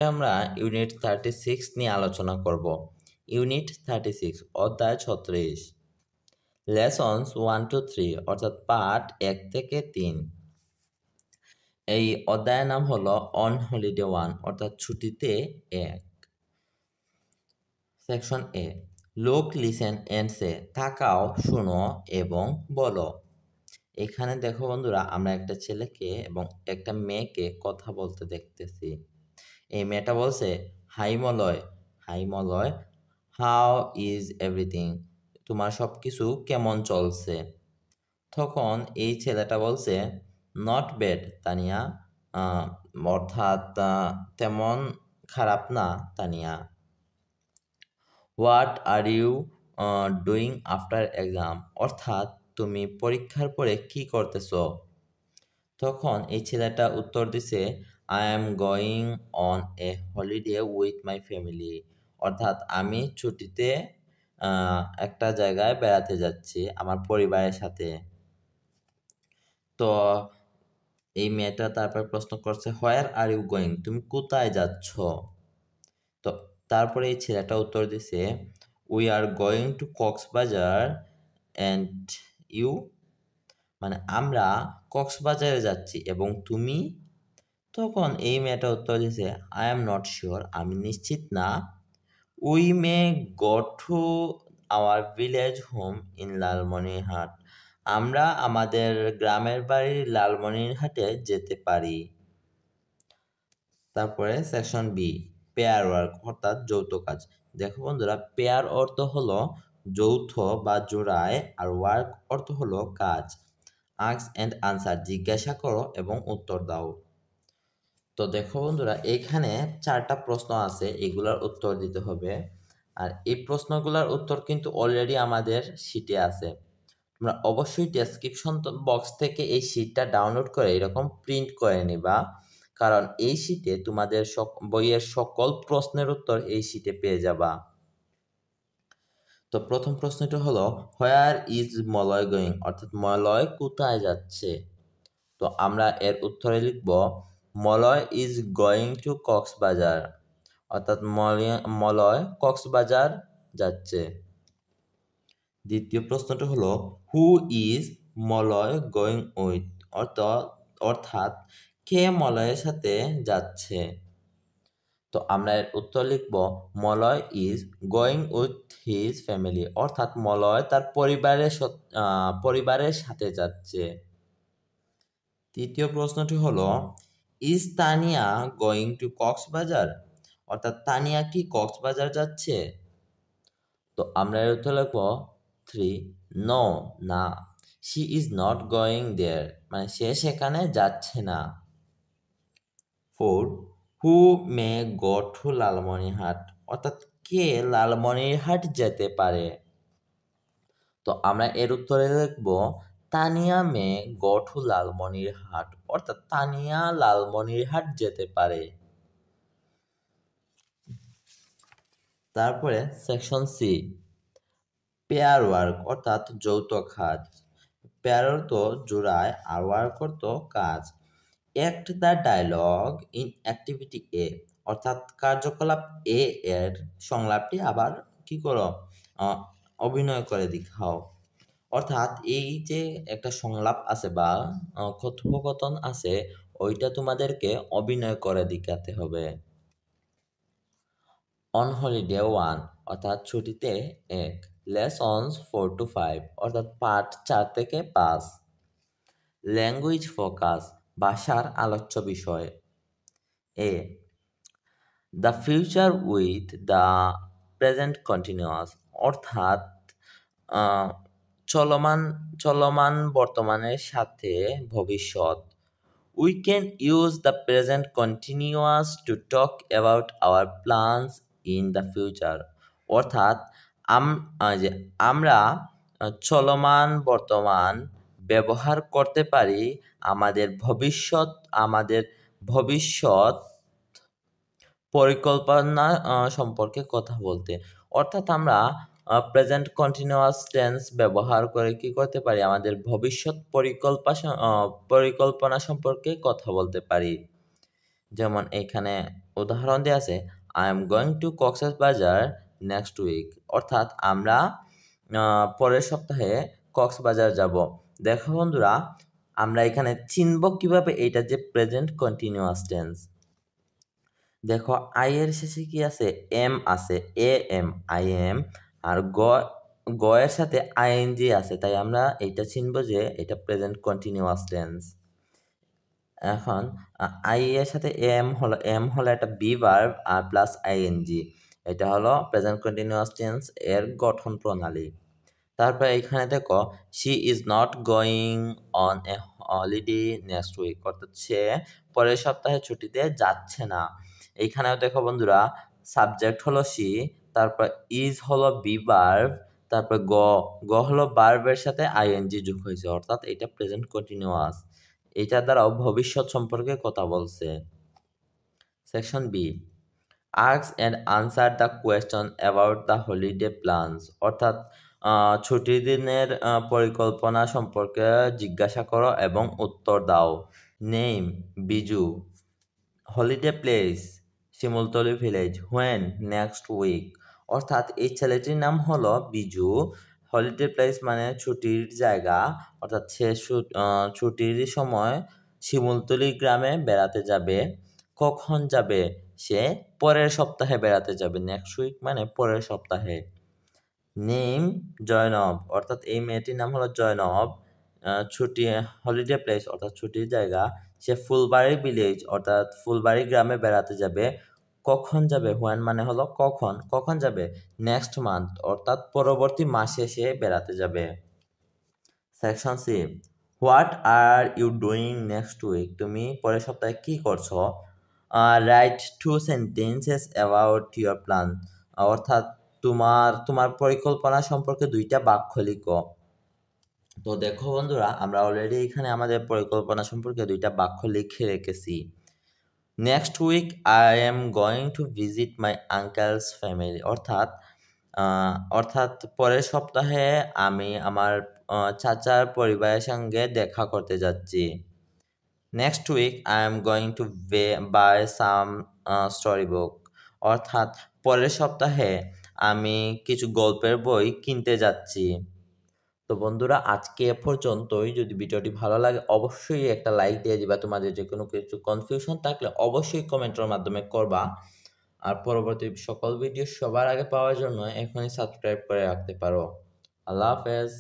আমরা ইউনিট 36 নিয়ে আলোচনা করব। ইউনিট 36 অধ্যায় 36 লেসন্স 1 to 3 অর্থাৎ পাঠ 1 থেকে 3। এই অধ্যায়ের নাম হলো অন হলিডে 1 অর্থাৎ ছুটিতে 1। Section A look listen and say তাকাও শোনো এবং বলো। এখানে দেখো বন্ধুরা, আমরা একটা ছেলেকে এবং একটা মেয়েকে কথা বলতে দেখতেছি। এই মেয়েটা বলছে, hi Malay, hi Malay, how is everything, তোমার সব কিছু কেমন চলছে? তখন এই ছেলেটা বলছে, নট ব্যাড তানিয়া, অর্থাৎ তেমন খারাপ না Tania. What are you doing after exam, অর্থাৎ তুমি পরীক্ষার পরে কি করতেছো? তখন এই ছেলেটা উত্তর দিছে, I am going on a holiday with my family, অর্থাৎ আমি ছুটিতে একটা জায়গায় বেড়াতে যাচ্ছি আমার পরিবারের সাথে। তো এই মেয়েটা তারপর প্রশ্ন করছে, হোয়ার আর ইউ গোয়িং, তুমি কোথায় যাচ্ছ? তো তারপরে এই ছেলেটা উত্তর দিছে, we are going to Cox's Bazar and you, মানে আমরা কক্সবাজারে যাচ্ছি এবং তুমি? তখন এই মেয়েটা উত্তর দিছে, আই এম নট শিওর, আমি নিশ্চিত না। We may go to our village home in Lalmonirhat, আমরা আমাদের গ্রামের বাড়ি লালমনিরহাটে যেতে পারি। তারপরে সেকশন বি পেয়ার ওয়ার্ক অর্থাৎ যৌথ কাজ। দেখো বন্ধুরা, পেয়ার অর্থ হলো যৌথ বা জোড়ায়, আর ওয়ার্ক অর্থ হলো কাজ। আস্ক অ্যান্ড আনসার, জিজ্ঞাসা করো এবং উত্তর দাও। তো দেখো বন্ধুরা, এখানে 4টা প্রশ্ন আছে, এগুলার উত্তর দিতে হবে। আর এই প্রশ্নগুলোর উত্তর কিন্তু অলরেডি আমাদের শিটে আছে। তোমরা অবশ্যই ডেসক্রিপশন বক্স থেকে এই শিটটা ডাউনলোড করে এরকম প্রিন্ট করে নিবা, কারণ এই শিটে তোমাদের বইয়ের সকল প্রশ্নের উত্তর এই শিটে পেয়ে যাবা। তো প্রথম প্রশ্নটা হলো, হোয়ার ইজ মলয় গোয়িং, অর্থাৎ মলয় কোথায় যাচ্ছে? তো আমরা এর উত্তরে লিখব, Malay is going to Cox's Bazar, অর্থাৎ মলয় কক্সবাজার যাচ্ছে। দ্বিতীয় প্রশ্নটা হলো, who is Malay going with, অর্থাৎ কে মলয়ের সাথে যাচ্ছে? তো আমরা এর উত্তর লিখব, Malay is going with his family, অর্থাৎ মলয় তার পরিবারের সাথে যাচ্ছে। তৃতীয় প্রশ্নটি হলো, is Tania going to Cox's Bazar, অর্থাৎ তানিয়া কি কক্সবাজার যাচ্ছে? তো আমরা এর উত্তর লিখব 3, নো না, she is not going there, মানে সে সেখানে যাচ্ছে না। 4, হু মে গো টু লালমনিরহাট, অর্থাৎ কে লালমনিরহাট যেতে পারে? তো আমরা এর উত্তরে লিখব, তানিয়া মে গো টু লালমনিরহাট, অর্থাৎ তানিয়া লালমনিরহাট যেতে পারে। তারপরে সেকশন সি পেয়ার ওয়ার্ক অর্থাৎ যৌথ কাজ। পেয়ার অর্থ জোড়ায় আর ওয়ার্ক অর্থ কাজ। Act the dialogue in activity A, অর্থাৎ কার্যকলাপ এ এর সংলাপটি আবার কি করো, অভিনয় করে দেখাও। অর্থাৎ এই যে একটা সংলাপ আছে বা কথোপকথন আছে, ওইটা তোমাদেরকে অভিনয় করে দেখাতে হবে। অন হলিডে 1 অর্থাৎ ছুটিতে 1, লেসন্স 4 to 5 অর্থাৎ পাঠ 4 থেকে 5। ল্যাঙ্গুয়েজ ফোকাস ভাষার আলোচ্য বিষয়। A the future with the present continuous, অর্থাৎ চলমান চলমান বর্তমানের সাথে ভবিষ্যৎ। We can use the present continuous to talk about our plans in the future, অর্থাৎ আমরা চলমান বর্তমান ব্যবহার করতে পারি আমাদের ভবিষ্যৎ পরিকল্পনা সম্পর্কে কথা বলতে। অর্থাৎ আমরা প্রেজেন্ট কন্টিনিউয়াস টেন্স ব্যবহার করে কি করতে পারি, আমাদের ভবিষ্যৎ পরিকল্পনা সম্পর্কে কথা বলতে পারি। যেমন এখানে উদাহরণ দেওয়া আছে, I am going to Cox's Bazar next week, অর্থাৎ আমরা পরের সপ্তাহে কক্সবাজার যাব। দেখো বন্ধুরা, আমরা এখানে চিনব কিভাবে এটা যে প্রেজেন্ট কন্টিনিউয়াস টেন্স। দেখো আই এর শেষে কি আছে, এম আছে, এ এম, আই এম, আর গ এর সাথে আইএনজি আছে, তাই আমরা এইটা চিনব যে এটা প্রেজেন্ট কন্টিনিউয়াস টেন্স। এখন আই এর সাথে এম হলো একটা বি ভার্ব আর প্লাস আইএনজি, এটা হলো প্রেজেন্ট কন্টিনিউয়াস টেন্স এর গঠন প্রণালী। তারপরে এখানে দেখো, she is not going on a holiday next week, অর্থাৎ সে পরের সপ্তাহে ছুটিতে যাচ্ছে না। এইখানেও দেখো বন্ধুরা, সাবজেক্ট হলো শি, তারপর ইজ হলো বি ভার্ব, তারপর গ হলো ভার্বের সাথে আইএনজি যোগ হয়েছে, অর্থাৎ এটা প্রেজেন্ট কন্টিনিউয়াস। এটা দ্বারাও ভবিষ্যৎ সম্পর্কে কথা বলছে। Section B, ask and answer the question about the holiday plans, অর্থাৎ ছুটির দিনের পরিকল্পনা সম্পর্কে জিজ্ঞাসা করো এবং উত্তর দাও। Name, Biju. Holiday place, Shimultali village. When, next week, অর্থাৎ এই ছেলেটির নাম হলো বিজু। হলিডে প্লেস মানে ছুটির জায়গা, অর্থাৎ সে ছুটির সময় শিমুলতলি গ্রামে বেড়াতে যাবে। কখন যাবে, সে পরের সপ্তাহে বেড়াতে যাবে। নেক্সট উইক মানে পরের সপ্তাহে। নেম, জয়নব, অর্থাৎ এই মেয়েটির নাম হলো জয়নব। ছুটি, হলিডে প্লেস অর্থাৎ ছুটির জায়গা, সে ফুলবাড়ি ভিলেজ অর্থাৎ ফুলবাড়ি গ্রামে বেড়াতে যাবে। কখন যাবে, হোয়েন মানে হলো কখন, কখন যাবে, নেক্সট মান্থ অর্থাৎ পরবর্তী মাসে সে বেড়াতে যাবে। Section C, what are you doing next week, তুমি পরের সপ্তাহে কি করছো। Write two sentences about your plan, অর্থাৎ তোমার পরিকল্পনা সম্পর্কে দুইটা বাক্য লিখো। তো দেখো বন্ধুরা, আমরা অলরেডি এখানে আমাদের পরিকল্পনা সম্পর্কে দুইটা বাক্য লিখে রেখেছি। Next week I am going to visit my uncle's family, অর্থাৎ পরের সপ্তাহে আমি আমার চাচার পরিবারের সঙ্গে দেখা করতে যাচ্ছি। Next week I am going to buy some story book, অর্থাৎ পরের সপ্তাহে আমি কিছু গল্পের বই কিনতে যাচ্ছি। তো বন্ধুরা, আজকে এ পর্যন্তই। যদি ভিডিওটি ভালো লাগে অবশ্যই একটা লাইক দিয়ে দিবা। তোমাদের যে কোনো কিছু কনফিউশন থাকলে অবশ্যই কমেন্টের মাধ্যমে করবা। আর পরবর্তী সকল ভিডিও সবার আগে পাওয়ার জন্য এখনই সাবস্ক্রাইব করে রাখতে পারো। আল্লাহ হাফেজ।